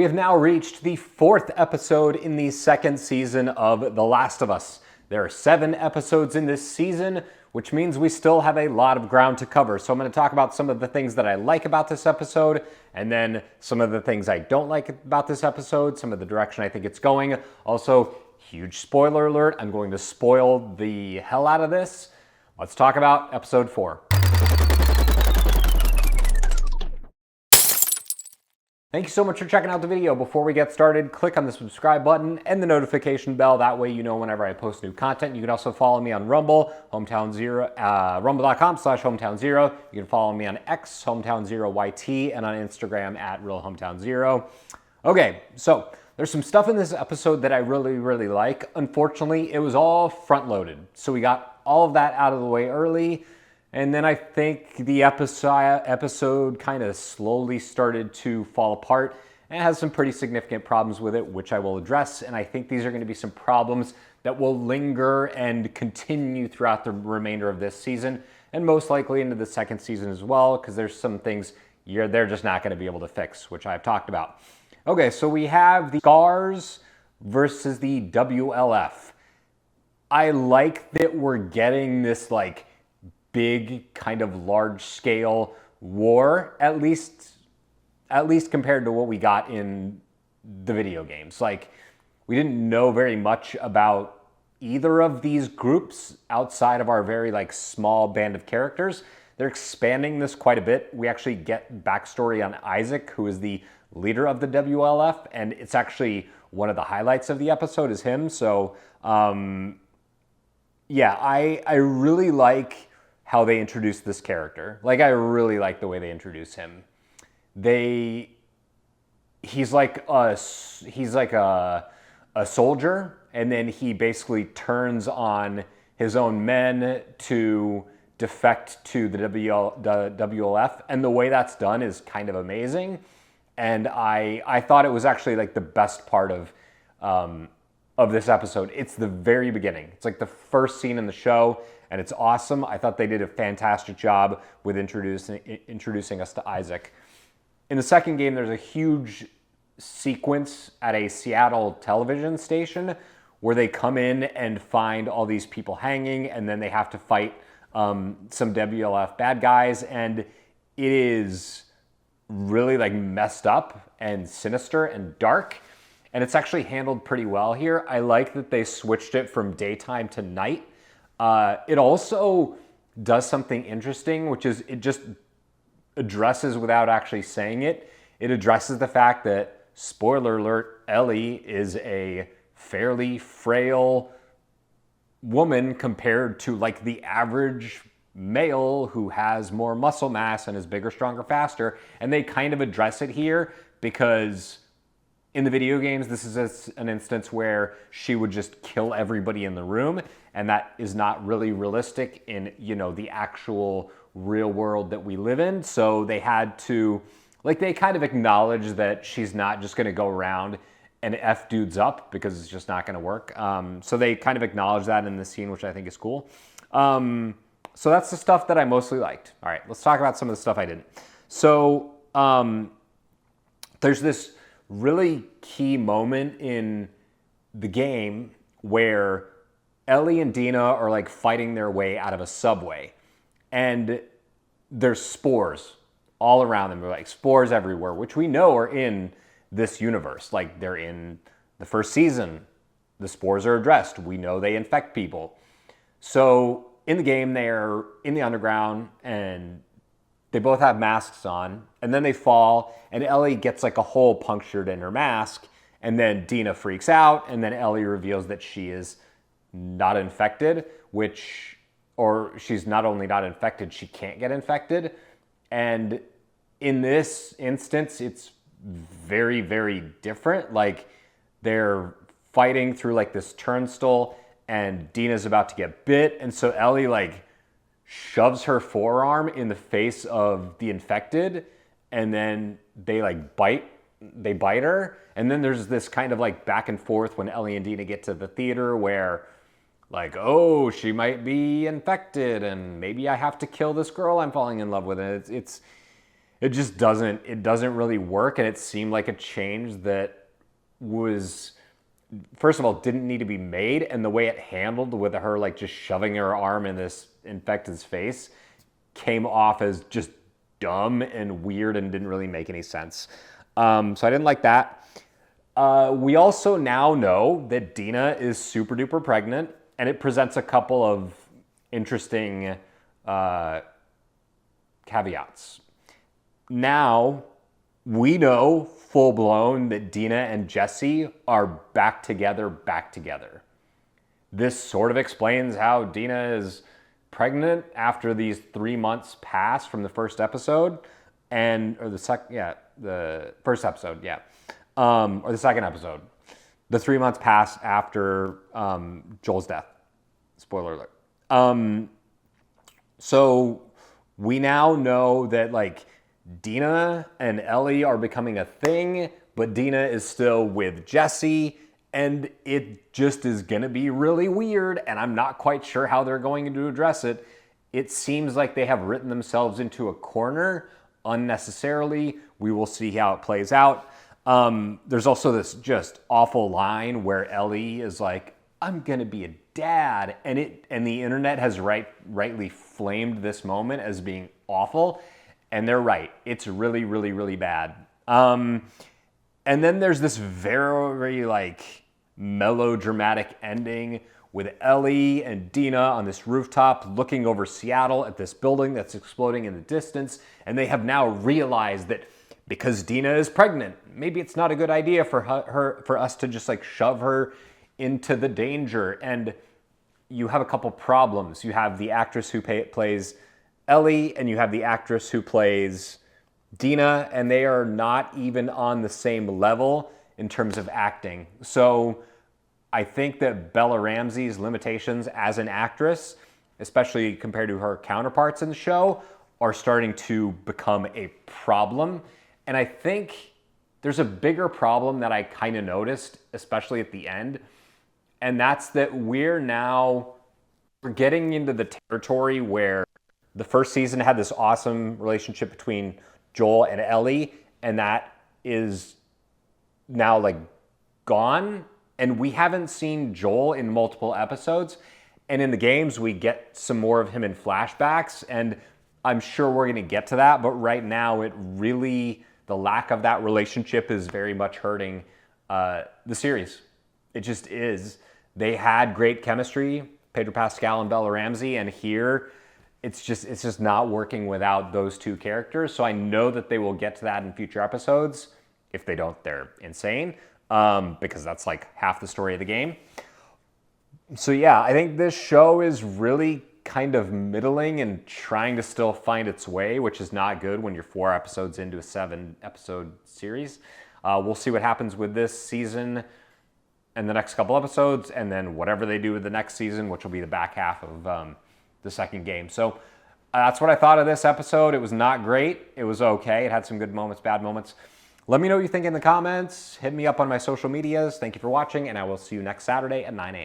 We have now reached the 4th episode in the 2nd season of The Last of Us. There are 7 episodes in this season, which means we still have a lot of ground to cover. So I'm going to talk about some of the things that I like about this episode, and then some of the things I don't like about this episode, some of the direction I think it's going. Also, huge spoiler alert, I'm going to spoil the hell out of this. Let's talk about episode 4. Thank you so much for checking out the video. Before we get started, click on the subscribe button and the notification bell. That way you know whenever I post new content. You can also follow me on Rumble, rumble.com/hometown0. You can follow me on X, hometown0YT, and on Instagram at realhometown0. Okay, so there's some stuff in this episode that I really like. Unfortunately, it was all front-loaded. So we got all of that out of the way early. And then I think the episode kind of slowly started to fall apart and has some pretty significant problems with it, which I will address. And I think these are going to be some problems that will linger and continue throughout the remainder of this season, and most likely into the 2nd season as well, because there's some things they're just not going to be able to fix, which I've talked about. Okay, so we have the Scars versus the WLF. I like that we're getting this big kind of large scale war, at least compared to what we got in the video games. We didn't know very much about either of these groups outside of our very small band of characters. They're expanding this quite a bit. We actually get backstory on Isaac, who is the leader of the WLF, and it's actually one of the highlights of the episode is him. So yeah, I really like how they introduced this character. I really like the way they introduce him. He's like a soldier, and then he basically turns on his own men to defect to the WLF, and the way that's done is kind of amazing. And I thought it was actually the best part of this episode. It's the very beginning. It's the first scene in the show, and it's awesome. I thought they did a fantastic job with introducing us to Isaac. In the second game, there's a huge sequence at a Seattle television station where they come in and find all these people hanging, and then they have to fight some WLF bad guys, and it is really messed up and sinister and dark, and it's actually handled pretty well here. I like that they switched it from daytime to night. It also does something interesting, which is it just addresses, without actually saying it, it addresses the fact that, spoiler alert, Ellie is a fairly frail woman compared to the average male who has more muscle mass and is bigger, stronger, faster. And they kind of address it here because in the video games, this is an instance where she would just kill everybody in the room, and that is not really realistic in, the actual real world that we live in. So they had to, they kind of acknowledge that she's not just going to go around and F dudes up, because it's just not going to work. So they kind of acknowledge that in the scene, which I think is cool. So that's the stuff that I mostly liked. All right, let's talk about some of the stuff I didn't. So there's this really key moment in the game where Ellie and Dina are fighting their way out of a subway, and there's spores all around them. They're spores everywhere, which we know are in this universe. They're in the first season. The spores are addressed. We know they infect people. So in the game, they're in the underground, and they both have masks on, and then they fall, and Ellie gets a hole punctured in her mask, and then Dina freaks out, and then Ellie reveals that she is not infected, or she's not only not infected, she can't get infected. And in this instance, it's very, very different. They're fighting through this turnstile, and Dina's about to get bit, and so Ellie shoves her forearm in the face of the infected, and then they bite her. And then there's this kind of back and forth when Ellie and Dina get to the theater where oh, she might be infected, and maybe I have to kill this girl I'm falling in love with. And it just doesn't really work. And it seemed like a change that was, first of all, didn't need to be made. And the way it handled with her like just shoving her arm in this infected's face came off as just dumb and weird and didn't really make any sense. So I didn't like that. We also now know that Dina is super duper pregnant, and it presents a couple of interesting caveats. Now, we know full blown that Dina and Jesse are back together. This sort of explains how Dina is pregnant after these 3 months pass from the first episode, or the first episode, or the second episode. The 3 months pass after Joel's death. Spoiler alert. So we now know that like Dina and Ellie are becoming a thing, but Dina is still with Jesse, and it just is gonna be really weird, and I'm not quite sure how they're going to address it. It seems like they have written themselves into a corner unnecessarily. We will see how it plays out. There's also this just awful line where Ellie is like, "I'm gonna be a dad," and the internet has rightly flamed this moment as being awful, and they're right. It's really, really, really bad. And then there's this very like melodramatic ending with Ellie and Dina on this rooftop looking over Seattle at this building that's exploding in the distance, and they have now realized that because Dina is pregnant, maybe it's not a good idea for us to just like shove her into the danger. And you have a couple problems. You have the actress who plays Ellie, and you have the actress who plays Dina, and they are not even on the same level in terms of acting. So I think that Bella Ramsey's limitations as an actress, especially compared to her counterparts in the show, are starting to become a problem. And I think there's a bigger problem that I kind of noticed, especially at the end, and that's that we're getting into the territory where the first season had this awesome relationship between Joel and Ellie, and that is now like gone. And we haven't seen Joel in multiple episodes. And in the games, we get some more of him in flashbacks, and I'm sure we're gonna get to that. But right now, the lack of that relationship is very much hurting the series. It just is. They had great chemistry, Pedro Pascal and Bella Ramsey, and here it's just not working without those two characters. So I know that they will get to that in future episodes. If they don't, they're insane, because that's like half the story of the game. So yeah, I think this show is really kind of middling and trying to still find its way, which is not good when you're 4 episodes into a 7-episode series. We'll see what happens with this season and the next couple episodes, and then whatever they do with the next season, which will be the back half of the second game. So that's what I thought of this episode. It was not great. It was okay. It had some good moments, bad moments. Let me know what you think in the comments. Hit me up on my social medias. Thank you for watching, and I will see you next Saturday at 9 a.m.